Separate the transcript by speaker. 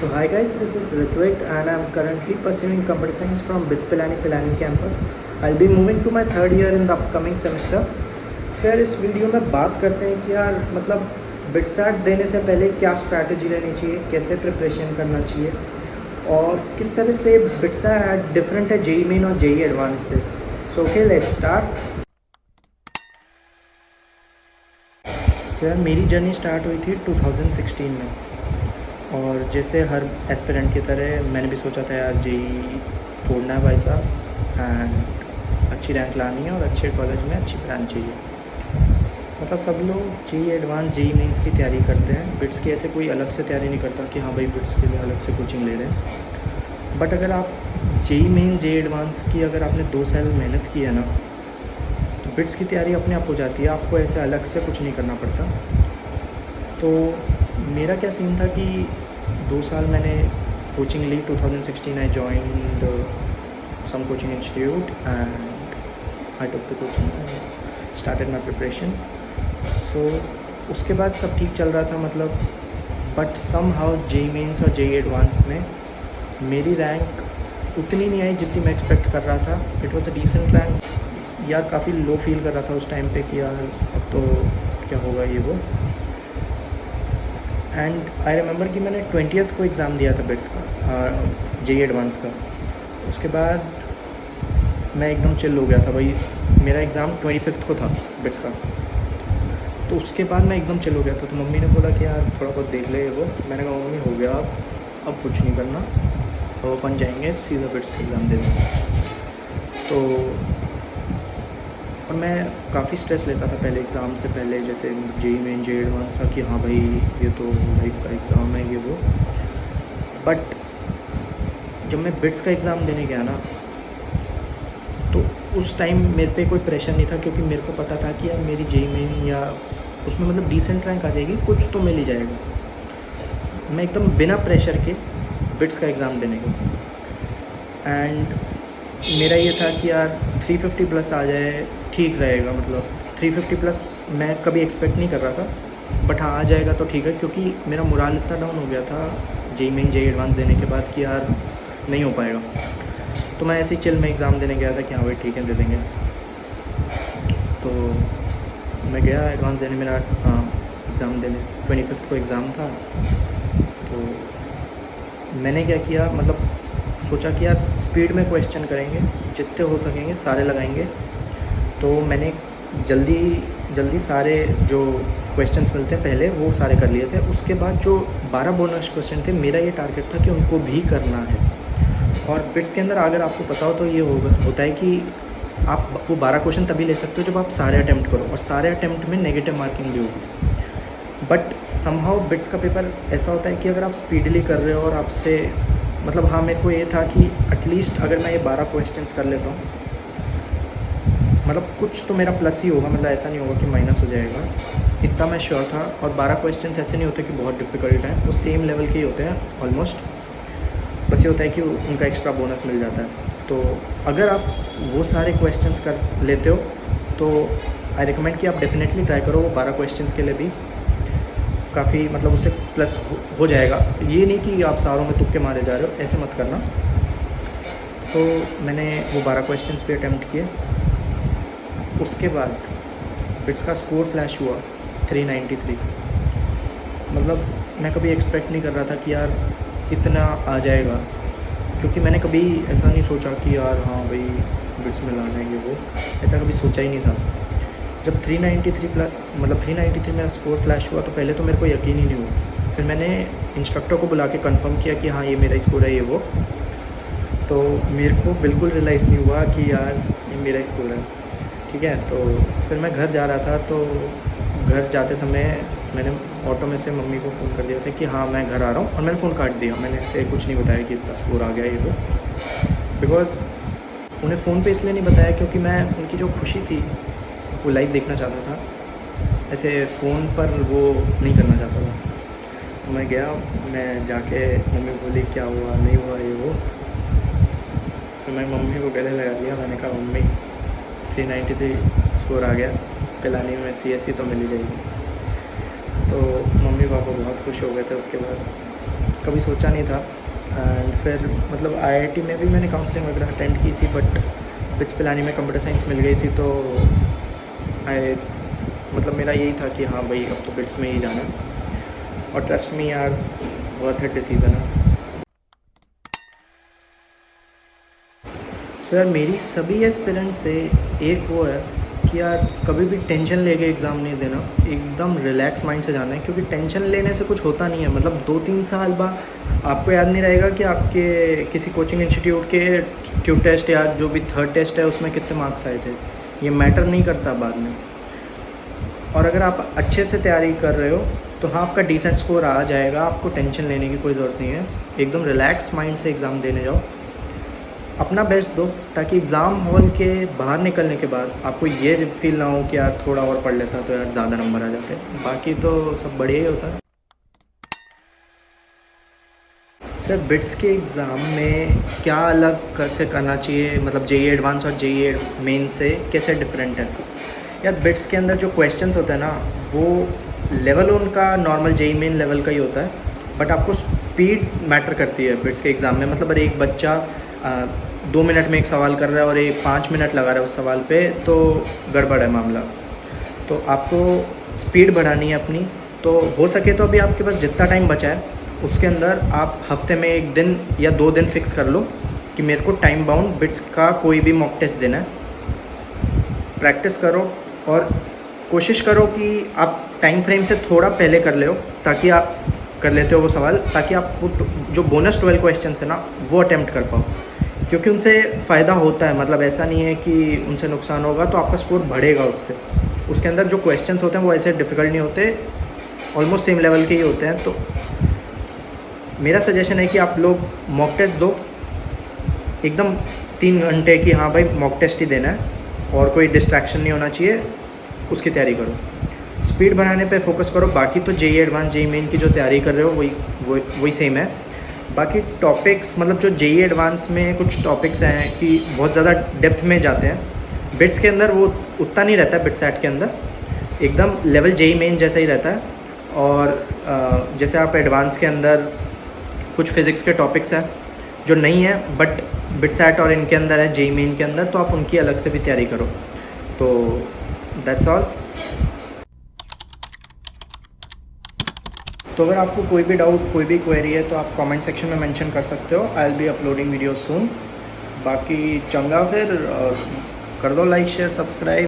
Speaker 1: So hi guys, this is Ritvik and I'm currently pursuing computer science from BITS Pilani campus. I'll be moving to my third year in the upcoming semester. फिर इस video में बात करते हैं कि यार मतलब BITSAT देने से पहले क्या स्ट्रैटेजी लेनी चाहिए, कैसे प्रिपरेशन करना चाहिए और किस तरह से बिटसैट डिफरेंट है जेई मेन और जेई एडवांस से. So okay let's start. So यार मेरी जर्नी स्टार्ट हुई थी 2016 में और जैसे हर एस्पिरेंट की तरह मैंने भी सोचा था यार जेई फोड़ना है भाई साहब एंड अच्छी रैंक लानी है और अच्छे कॉलेज में अच्छी ब्रांच चाहिए. मतलब सब लोग जेई एडवांस जेई मेंस की तैयारी करते हैं, बिट्स की ऐसे कोई अलग से तैयारी नहीं करता कि हाँ भाई बिट्स के लिए अलग से कोचिंग ले रहे हैं. बट अगर आप जेई मेन जेई एडवांस की अगर आपने 2 साल मेहनत की है ना तो बिट्स की तैयारी अपने आप हो जाती है, आपको ऐसे अलग से कुछ नहीं करना पड़ता. तो मेरा क्या सीन था कि 2 साल मैंने कोचिंग ली. 2016 I joined some coaching institute and I took the coaching, started my preparation. So उसके बाद सब ठीक चल रहा था मतलब. But somehow JEE mains और जेई एडवांस में मेरी रैंक उतनी नहीं आई जितनी मैं एक्सपेक्ट कर रहा था. It was a decent rank. यार काफ़ी लो फील कर रहा था उस टाइम पे कि यार अब तो क्या होगा ये वो. एंड आई रिमेंबर कि मैंने 20th को एग्ज़ाम दिया था बिट्स का, जेई एडवांस का. उसके बाद मैं एकदम चिल हो गया था भाई. मेरा एग्ज़ाम 25th को था बिट्स का. तो उसके बाद मैं एकदम चिल हो गया था. तो मम्मी ने बोला कि यार थोड़ा बहुत देख ले वो. मैंने कहा मम्मी हो गया अब कुछ नहीं करना, अब अपन जाएंगे सीधा बिट्स का एग्ज़ाम देने. तो और मैं काफ़ी स्ट्रेस लेता था पहले एग्ज़ाम से पहले, जैसे जेई मेन जेई एडवांस था कि हाँ भाई ये तो लाइफ का एग्ज़ाम है ये वो. बट जब मैं बिट्स का एग्ज़ाम देने गया ना तो उस टाइम मेरे पे कोई प्रेशर नहीं था क्योंकि मेरे को पता था कि यार मेरी जेई मेन या उसमें मतलब डिसेंट रैंक आ जाएगी, कुछ तो मिल ही जाएगा. मैं एकदम बिना प्रेशर के बिट्स का एग्ज़ाम देने गया. एंड मेरा ये था कि यार 350 प्लस आ जाए ठीक रहेगा. मतलब 350 प्लस मैं कभी एक्सपेक्ट नहीं कर रहा था, बट हाँ आ जाएगा तो ठीक है क्योंकि मेरा मोराल इतना डाउन हो गया था जेई मेन जेई एडवांस देने के बाद कि यार नहीं हो पाएगा. तो मैं ऐसे ही चिल में एग्ज़ाम देने गया था कि हाँ भाई ठीक है दे देंगे. तो मैं गया एडवांस देने, मेरा एग्ज़ाम देने 25th को एग्ज़ाम था. तो मैंने क्या किया मतलब सोचा कि यार स्पीड में क्वेश्चन करेंगे, जितने हो सकेंगे सारे लगाएंगे. तो मैंने जल्दी सारे जो क्वेश्चंस मिलते हैं पहले वो सारे कर लिए थे. उसके बाद जो 12 बोनस क्वेश्चन थे मेरा ये टारगेट था कि उनको भी करना है. और बिट्स के अंदर अगर आपको पता हो तो ये होता है कि आप वो 12 क्वेश्चन तभी ले सकते हो जब आप सारे अटैम्प्ट करो, और सारे अटैम्प्ट में नेगेटिव मार्किंग भी होगी. बट समहाउ बिट्स का पेपर ऐसा होता है कि अगर आप स्पीडली कर रहे हो और आपसे मतलब हाँ मेरे को ये था कि एटलीस्ट अगर मैं ये 12 क्वेश्चंस कर लेता हूँ मतलब कुछ तो मेरा प्लस ही होगा, मतलब ऐसा नहीं होगा कि माइनस हो जाएगा, इतना मैं श्योर था. और 12 क्वेश्चंस ऐसे नहीं होते कि बहुत डिफ़िकल्ट हैं, वो सेम लेवल के ही होते हैं ऑलमोस्ट. बस ये होता है कि उनका एक्स्ट्रा बोनस मिल जाता है. तो अगर आप वो सारे क्वेश्चंस कर लेते हो तो आई रिकमेंड कि आप डेफिनेटली ट्राई करो वो 12 क्वेश्चंस के लिए भी. काफ़ी मतलब उससे प्लस हो जाएगा. ये नहीं कि आप सारों में तुक्के मारे जा रहे हो, ऐसे मत करना. सो मैंने वो 12 क्वेश्चंस पे अटैम्प्ट किए. उसके बाद बिट्स का स्कोर फ्लैश हुआ 393. मतलब मैं कभी एक्सपेक्ट नहीं कर रहा था कि यार इतना आ जाएगा, क्योंकि मैंने कभी ऐसा नहीं सोचा कि यार हाँ भाई बिट्स में लाना है ये वो, ऐसा कभी सोचा ही नहीं था. जब 393 प्लस मतलब 393 मेरा स्कोर फ्लैश हुआ तो पहले तो मेरे को यकीन ही नहीं हुआ. फिर मैंने इंस्ट्रक्टर को बुला के कंफर्म किया कि हाँ ये मेरा स्कोर है ये वो. तो मेरे को बिल्कुल रियलाइज़ नहीं हुआ कि यार ये मेरा स्कोर है. ठीक है. तो फिर मैं घर जा रहा था, तो घर जाते समय मैंने ऑटो में से मम्मी को फ़ोन कर दिया था कि हाँ मैं घर आ रहा हूँ, और मैंने फ़ोन काट दिया. मैंने ऐसे कुछ नहीं बताया कि इतना स्कोर आ गया ये वो, बिकॉज़ उन्हें फ़ोन पे इसलिए नहीं बताया क्योंकि मैं उनकी जो खुशी थी वो लाइव देखना चाहता था, ऐसे फ़ोन पर वो नहीं करना चाहता था. तो मैं गया, मैं जाके मम्मी बोली क्या हुआ नहीं हुआ ये वो. फिर मैं मम्मी को गले लगा लिया. मैंने कहा मम्मी 393 स्कोर आ गया, पिलानी में CSE तो मिल ही जाएगी. तो मम्मी पापा बहुत खुश हो गए थे उसके बाद. कभी सोचा नहीं था। एंड फिर मतलब आईआईटी में भी मैंने काउंसलिंग वगैरह अटेंड की थी, बट बिट्स पिलानी में कंप्यूटर साइंस मिल गई थी, तो आई मतलब मेरा यही था कि हाँ भाई अब तो बिट्स में ही जाना है। और ट्रस्ट मी यार, वर्थ इट डिसीज़न है। सो यार मेरी सभी एस्पिरेंट से एक वो है कि यार कभी भी टेंशन लेके एग्ज़ाम नहीं देना, एकदम रिलैक्स माइंड से जाना है, क्योंकि टेंशन लेने से कुछ होता नहीं है। मतलब 2-3 साल बाद आपको याद नहीं रहेगा कि आपके किसी कोचिंग इंस्टीट्यूट के ट्यूट टेस्ट या जो भी थर्ड टेस्ट है उसमें कितने मार्क्स आए थे, ये मैटर नहीं करता बाद में। और अगर आप अच्छे से तैयारी कर रहे हो तो हाँ आपका डिसेंट स्कोर आ जाएगा, आपको टेंशन लेने की कोई ज़रूरत नहीं है। एकदम रिलैक्स माइंड से एग्ज़ाम देने जाओ, अपना बेस्ट दो, ताकि एग्ज़ाम हॉल के बाहर निकलने के बाद आपको ये फील ना हो कि यार थोड़ा और पढ़ लेता तो यार ज़्यादा नंबर आ जाते। बाकी तो सब बढ़िया ही होता है। सर बिट्स के एग्ज़ाम में क्या अलग से करना चाहिए, मतलब जेईई एडवांस और जेईई मेन से कैसे डिफरेंट है? यार बिट्स के अंदर जो क्वेश्चंस होते हैं ना, वो लेवल उनका नॉर्मल जेईई मेन लेवल का ही होता है, बट आपको स्पीड मैटर करती है बिट्स के एग्ज़ाम में। मतलब अगर एक बच्चा 2 मिनट में एक सवाल कर रहा है और एक 5 मिनट लगा रहा है उस सवाल पे, तो गड़बड़ है मामला। तो आपको स्पीड बढ़ानी है अपनी। तो हो सके तो अभी आपके पास जितना टाइम बचा है उसके अंदर आप हफ्ते में 1 दिन या 2 दिन फिक्स कर लो कि मेरे को टाइम बाउंड बिट्स का कोई भी मॉक टेस्ट देना है। प्रैक्टिस करो और कोशिश करो कि आप टाइम फ्रेम से थोड़ा पहले कर ले हो, ताकि आप कर लेते हो वो सवाल, ताकि आप वो जो बोनस 12 क्वेश्चन है ना वो अटैम्प्ट कर पाओ, क्योंकि उनसे फ़ायदा होता है। मतलब ऐसा नहीं है कि उनसे नुकसान होगा, तो आपका स्कोर बढ़ेगा उससे। उसके अंदर जो क्वेश्चंस होते हैं वो ऐसे डिफ़िकल्ट नहीं होते, ऑलमोस्ट सेम लेवल के ही होते हैं। तो मेरा सजेशन है कि आप लोग मॉक टेस्ट दो एकदम 3 घंटे की, हाँ भाई मॉक टेस्ट ही देना है और कोई डिस्ट्रैक्शन नहीं होना चाहिए, उसकी तैयारी करो। स्पीड बढ़ाने पे फोकस करो। बाकी तो जेईई एडवांस जेईई मेन की जो तैयारी कर रहे हो वही सेम है। बाकी टॉपिक्स, मतलब जो जेईई एडवांस में कुछ टॉपिक्स हैं कि बहुत ज़्यादा डेप्थ में जाते हैं, बिट्स के अंदर वो उतना नहीं रहता है। बिट्स एट के अंदर एकदम लेवल जेईई मेन जैसा ही रहता है। और जैसे आप एडवांस के अंदर कुछ फिज़िक्स के टॉपिक्स हैं जो नहीं है, बट बिट्स एट और इनके अंदर है जेईई मेन के अंदर, तो आप उनकी अलग से भी तैयारी करो। तो दैट्स ऑल। तो अगर आपको कोई भी डाउट, कोई भी क्वेरी है तो आप कमेंट सेक्शन में मेंशन कर सकते हो। I will be uploading video सून। बाकी चंगा फिर कर दो लाइक शेयर सब्सक्राइब।